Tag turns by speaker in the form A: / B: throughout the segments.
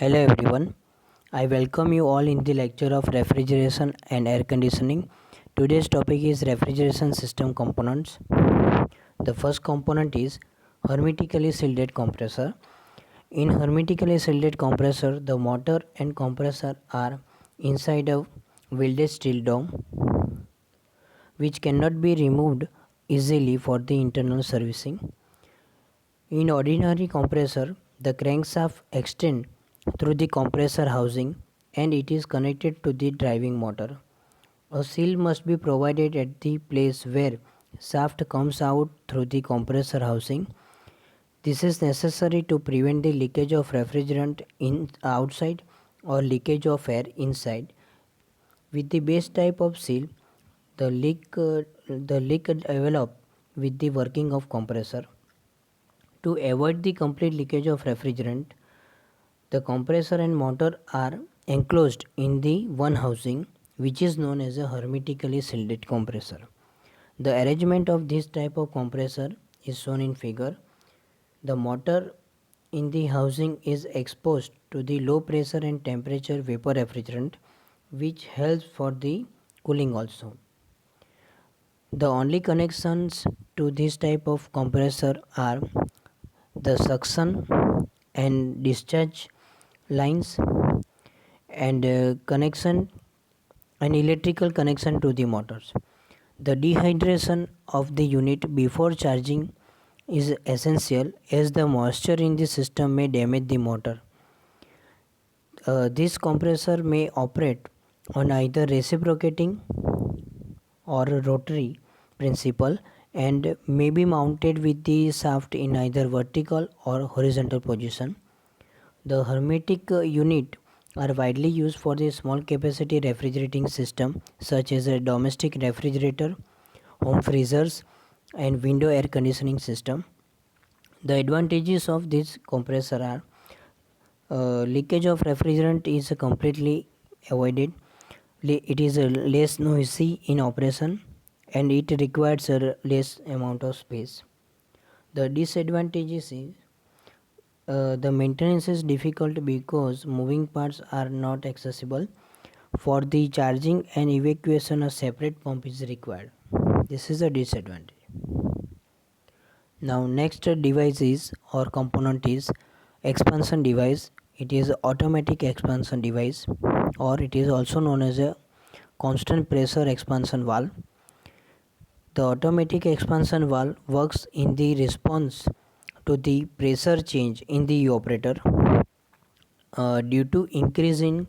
A: Hello everyone, I welcome you all in the lecture of refrigeration and air conditioning. Today's topic is refrigeration system components. The first component is hermetically sealed compressor. In hermetically sealed compressor, the motor and compressor are inside a welded steel dome which cannot be removed easily for the internal servicing. In ordinary compressor, the crankshaft extends through the compressor housing and it is connected to the driving motor. A seal must be provided at the place where shaft comes out through the compressor housing. This is necessary to prevent the leakage of refrigerant in outside or leakage of air inside. With the base type of seal, the leak develop with the working of compressor. To avoid the complete leakage of refrigerant, the compressor and motor are enclosed in the one housing which is known as a hermetically sealed compressor. The arrangement of this type of compressor is shown in figure. The motor in the housing is exposed to the low pressure and temperature vapor refrigerant which helps for the cooling also. The only connections to this type of compressor are the suction and discharge lines and connection and electrical connection to the motors. The dehydration of the unit before charging is essential as the moisture in the system may damage the motor. This compressor may operate on either reciprocating or rotary principle and may be mounted with the shaft in either vertical or horizontal position. The hermetic unit are widely used for the small capacity refrigerating system such as a domestic refrigerator, home freezers and window air conditioning system. The advantages of this compressor are leakage of refrigerant is completely avoided. It is less noisy in operation and it requires a less amount of space. The disadvantages is the maintenance is difficult because moving parts are not accessible. For the charging and evacuation, a separate pump is required. This is a disadvantage. Now, next device is or component is expansion device. It is automatic expansion device, or it is also known as a constant pressure expansion valve. The automatic expansion valve works in the response to the pressure change in the evaporator due to increase in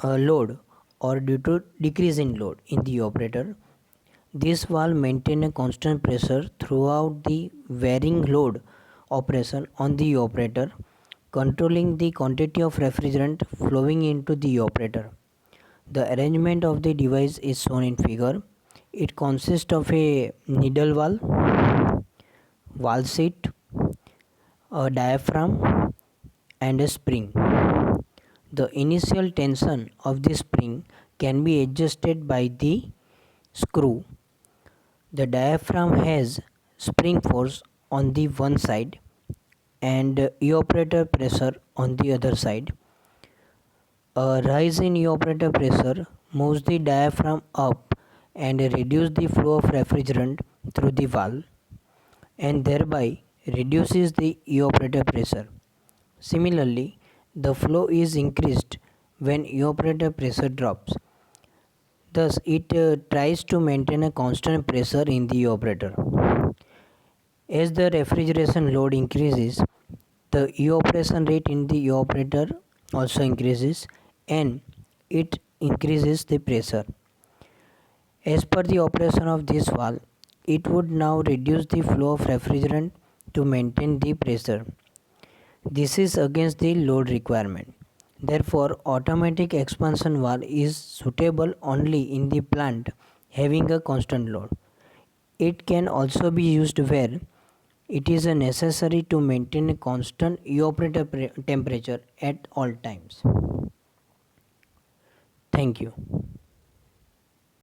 A: load or due to decrease in load in the evaporator. This valve maintains a constant pressure throughout the varying load operation on the evaporator, controlling the quantity of refrigerant flowing into the evaporator. The arrangement of the device is shown in figure. It consists of a needle valve seat, a diaphragm and a spring. The initial tension of the spring can be adjusted by the screw. The diaphragm has spring force on the one side and evaporator pressure on the other side. A rise in evaporator pressure moves the diaphragm up and reduces the flow of refrigerant through the valve and thereby reduces the evaporator pressure. Similarly, the flow is increased when evaporator pressure drops. Thus, it tries to maintain a constant pressure in the evaporator. As the refrigeration load increases, the evaporation rate in the evaporator also increases and it increases the pressure. As per the operation of this valve, it would now reduce the flow of refrigerant to maintain the pressure. This is against the load requirement. Therefore, automatic expansion valve is suitable only in the plant having a constant load. It can also be used where it is necessary to maintain a constant evaporator temperature at all times. Thank you.